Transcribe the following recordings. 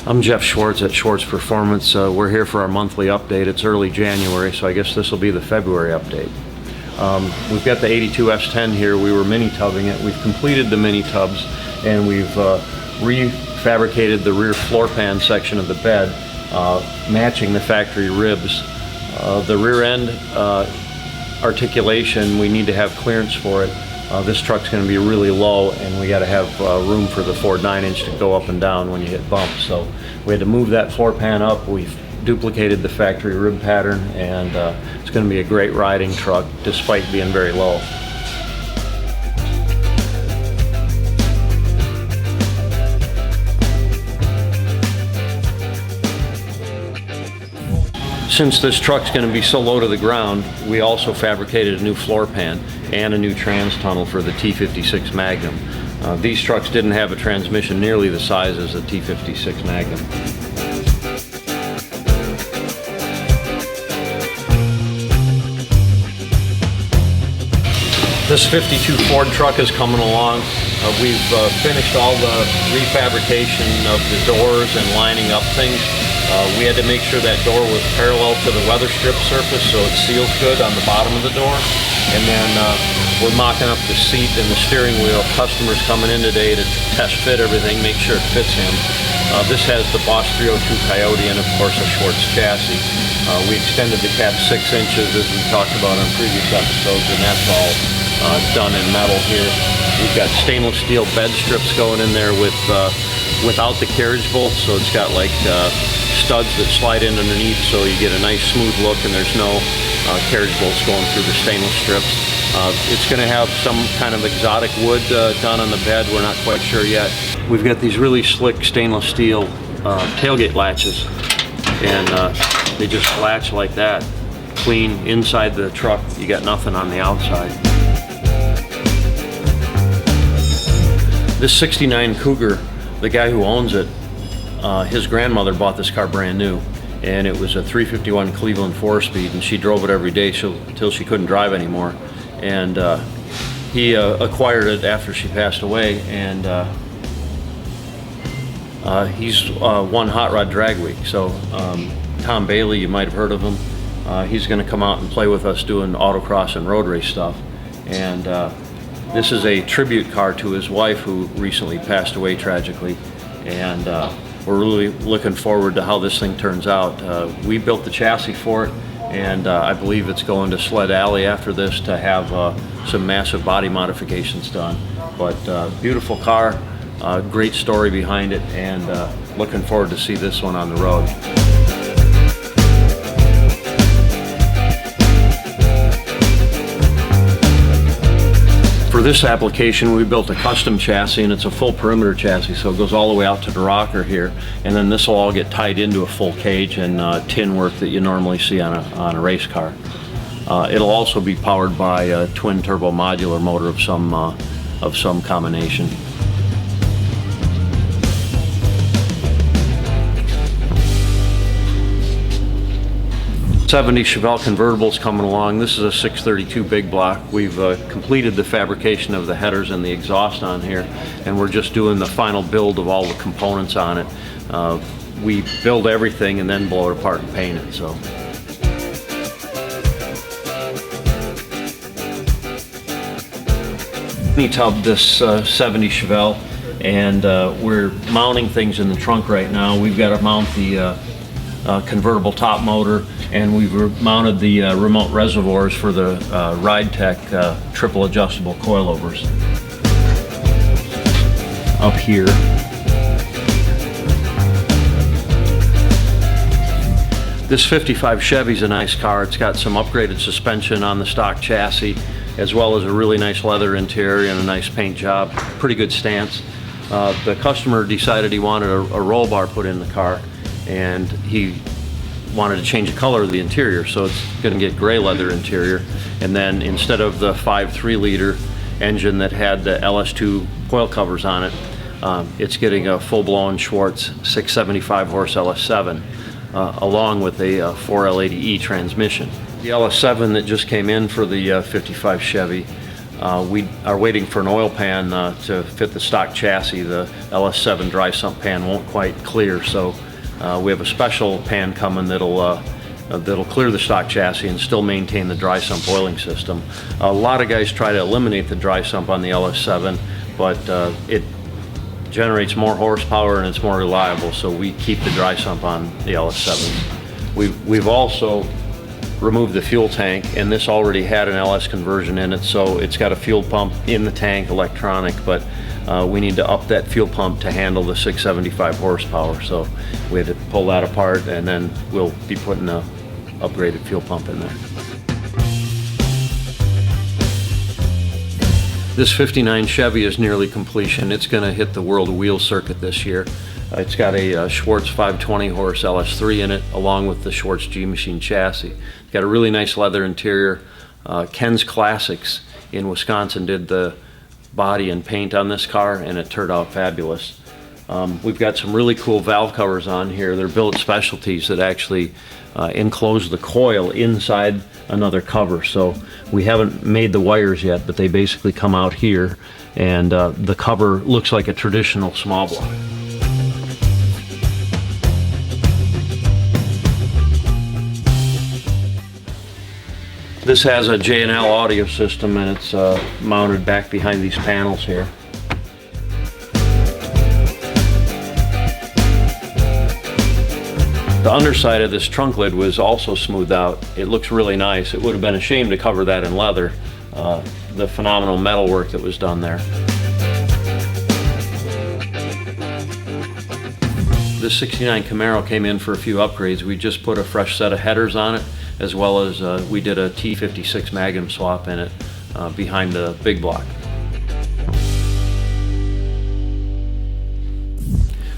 I'm Jeff Schwartz at Schwartz Performance. We're here for our monthly update. It's early January, so I guess this will be the February update. We've got the 82 S10 here. We were mini tubbing it. We've completed the mini tubs, and we've refabricated the rear floor pan section of the bed, matching the factory ribs. The rear end articulation, we need to have clearance for it. This truck's going to be really low, and we got to have room for the Ford 9-inch to go up and down when you hit bumps. So we had to move that floor pan up. We've duplicated the factory rib pattern, and it's going to be a great riding truck despite being very low. Since this truck's going to be so low to the ground, we also fabricated a new floor pan and a new trans tunnel for the T56 Magnum. These trucks didn't have a transmission nearly the size as the T56 Magnum. This 52 Ford truck is coming along. We've finished all the refabrication of the doors and lining up things. We had to make sure that door was parallel to the weather strip surface so it seals good on the bottom of the door. And then we're mocking up the seat and the steering wheel. Customers coming in today to test fit everything, make sure it fits him. This has the Boss 302 Coyote and of course a Schwartz chassis. We extended the cab 6 inches as we talked about on previous episodes, and that's all done in metal here. We've got stainless steel bed strips going in there without the carriage bolts, so it's got like studs that slide in underneath, so you get a nice smooth look and there's no carriage bolts going through the stainless strips. It's going to have some kind of exotic wood done on the bed. We're not quite sure yet. We've got these really slick stainless steel tailgate latches, and they just latch like that. Clean inside the truck. You got nothing on the outside. This 69 Cougar, the guy who owns it, his grandmother bought this car brand new, and it was a 351 Cleveland 4-speed, and she drove it every day till she couldn't drive anymore. And he acquired it after she passed away, and he's won Hot Rod Drag Week. So Tom Bailey, you might have heard of him. He's going to come out and play with us doing autocross and road race stuff. And this is a tribute car to his wife who recently passed away tragically, and we're really looking forward to how this thing turns out. We built the chassis for it, and I believe it's going to Sled Alley after this to have some massive body modifications done. But beautiful car, great story behind it, and looking forward to see this one on the road. For this application, we built a custom chassis, and it's a full perimeter chassis, so it goes all the way out to the rocker here, and then this will all get tied into a full cage and tin work that you normally see on a race car. It'll also be powered by a twin turbo modular motor of some combination. 70 Chevelle convertibles coming along. This is a 632 big block. We've completed the fabrication of the headers and the exhaust on here, and we're just doing the final build of all the components on it. We build everything and then blow it apart and paint it. So. We tubbed this 70 Chevelle, and we're mounting things in the trunk right now. We've got to mount the convertible top motor, and we've mounted the remote reservoirs for the Ride Tech triple adjustable coilovers up here. This 55 Chevy's a nice car. It's got some upgraded suspension on the stock chassis, as well as a really nice leather interior and a nice paint job. Pretty good stance. The customer decided he wanted a roll bar put in the car, and he wanted to change the color of the interior, so it's going to get gray leather interior. And then instead of the 5.3 liter engine that had the LS2 coil covers on it, it's getting a full-blown Schwartz 675 horse LS7 along with a 4L80E transmission. The LS7 that just came in for the 55 Chevy We are waiting for an oil pan to fit the stock chassis. The LS7 dry sump pan won't quite clear, so we have a special pan coming that'll clear the stock chassis and still maintain the dry sump oiling system. A lot of guys try to eliminate the dry sump on the LS7, but it generates more horsepower and it's more reliable, so we keep the dry sump on the LS7. We've also removed the fuel tank, and this already had an LS conversion in it, so it's got a fuel pump in the tank, electronic, but we need to up that fuel pump to handle the 675 horsepower, so we had to pull that apart, and then we'll be putting a upgraded fuel pump in there. This 59 Chevy is nearly completion. It's going to hit the World Wheel Circuit this year. It's got a Schwartz 520 horse LS3 in it, along with the Schwartz G-Machine chassis. It's got a really nice leather interior. Ken's Classics in Wisconsin did the body and paint on this car, and it turned out fabulous. We've got some really cool valve covers on here. They're billet specialties that actually enclose the coil inside another cover. So we haven't made the wires yet, but they basically come out here, and the cover looks like a traditional small block. This has a J&L audio system, and it's mounted back behind these panels here. The underside of this trunk lid was also smoothed out. It looks really nice. It would have been a shame to cover that in leather, the phenomenal metal work that was done there. This 69 Camaro came in for a few upgrades. We just put a fresh set of headers on it, as well as we did a T56 Magnum swap in it behind the big block.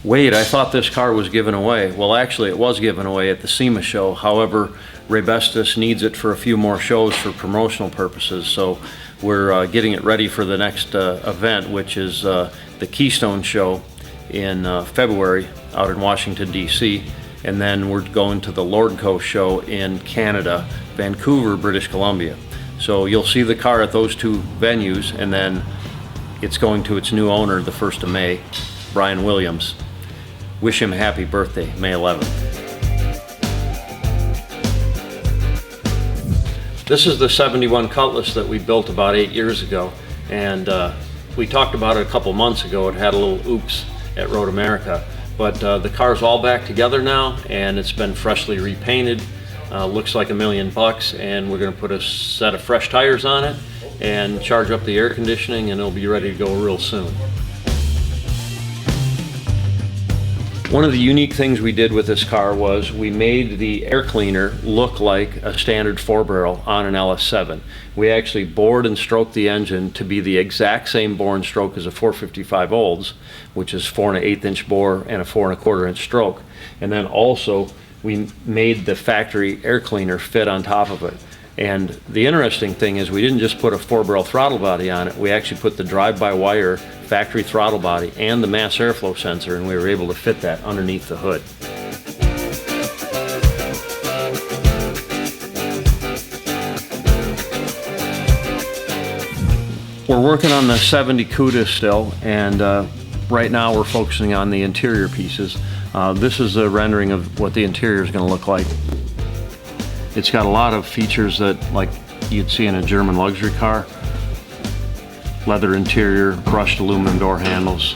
Wait, I thought this car was given away. Well, actually it was given away at the SEMA show. However, Raybestos needs it for a few more shows for promotional purposes, so we're getting it ready for the next event, which is the Keystone show in February out in Washington, D.C. And then we're going to the Lordco show in Canada, Vancouver, British Columbia. So you'll see the car at those two venues, and then it's going to its new owner the 1st of May, Brian Williams. Wish him a happy birthday, May 11th. This is the 71 Cutlass that we built about 8 years ago, and we talked about it a couple months ago. It had a little oops at Road America, but the car's all back together now, and it's been freshly repainted. Looks like $1 million, and we're going to put a set of fresh tires on it and charge up the air conditioning, and it'll be ready to go real soon. One of the unique things we did with this car was we made the air cleaner look like a standard 4-barrel on an LS7. We actually bored and stroked the engine to be the exact same bore and stroke as a 455 Olds, which is 4 1/8 inch bore and a 4 1/4 inch stroke. And then also we made the factory air cleaner fit on top of it. And the interesting thing is we didn't just put a 4-barrel throttle body on it, we actually put the drive-by-wire factory throttle body and the mass airflow sensor, and we were able to fit that underneath the hood. We're working on the 70 Cuda still, and right now we're focusing on the interior pieces. This is a rendering of what the interior is going to look like. It's got a lot of features that like you'd see in a German luxury car. Leather interior, brushed aluminum door handles.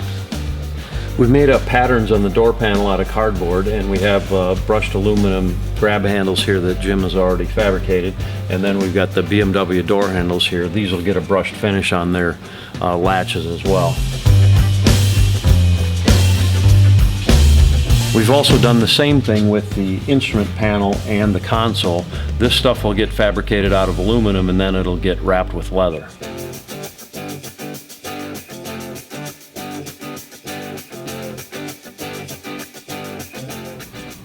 We've made up patterns on the door panel out of cardboard, and we have brushed aluminum grab handles here that Jim has already fabricated, and then we've got the BMW door handles here. These will get a brushed finish on their latches as well. We've also done the same thing with the instrument panel and the console. This stuff will get fabricated out of aluminum, and then it'll get wrapped with leather.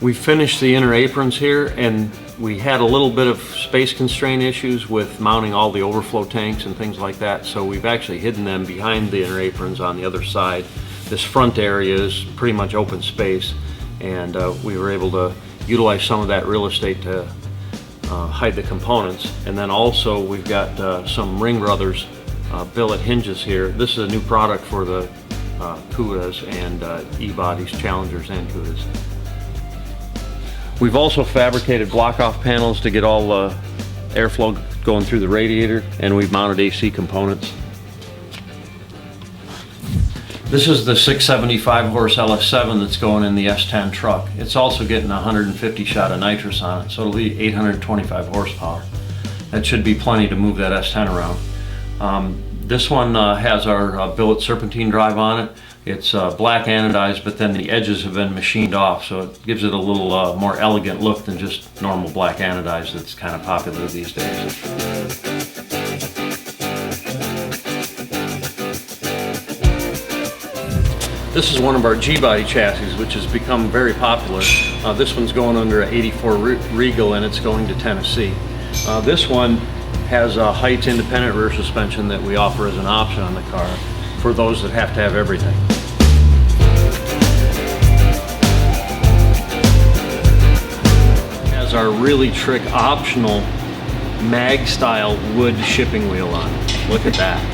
We finished the inner aprons here, and we had a little bit of space constraint issues with mounting all the overflow tanks and things like that, so we've actually hidden them behind the inner aprons on the other side. This front area is pretty much open space, and we were able to utilize some of that real estate to hide the components. And then also we've got some Ring Brothers billet hinges here. This is a new product for the Cudas and E-bodies, Challengers and Cudas. We've also fabricated block-off panels to get all the airflow going through the radiator, and we've mounted AC components. This is the 675 horse LS7 that's going in the S10 truck. It's also getting 150 shot of nitrous on it, so it'll be 825 horsepower. That should be plenty to move that S10 around. This one has our billet serpentine drive on it. It's black anodized, but then the edges have been machined off, so it gives it a little more elegant look than just normal black anodized that's kind of popular these days. This is one of our G-body chassis, which has become very popular. This one's going under an 84 Regal, and it's going to Tennessee. This one has a height independent rear suspension that we offer as an option on the car for those that have to have everything. It has our really trick optional mag style wood shipping wheel on it. Look at that.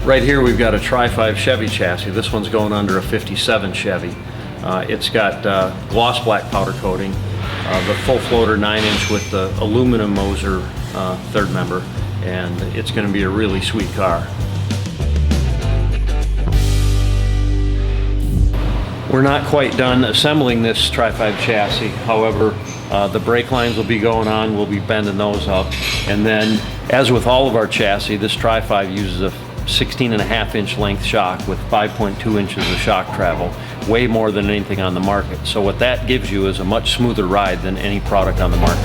Right here we've got a Tri-5 Chevy chassis. This one's going under a 57 Chevy. It's got gloss black powder coating, the full floater 9-inch with the aluminum Moser third member, and it's going to be a really sweet car. We're not quite done assembling this Tri-5 chassis. However, the brake lines will be going on. We'll be bending those up, and then, as with all of our chassis, this Tri-5 uses a 16.5-inch length shock with 5.2 inches of shock travel, way more than anything on the market. So what that gives you is a much smoother ride than any product on the market.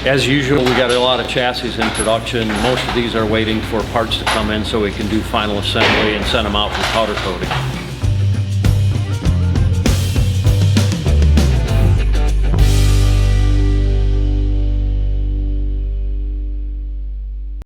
As usual, we got a lot of chassis in production. Most of these are waiting for parts to come in so we can do final assembly and send them out for powder coating.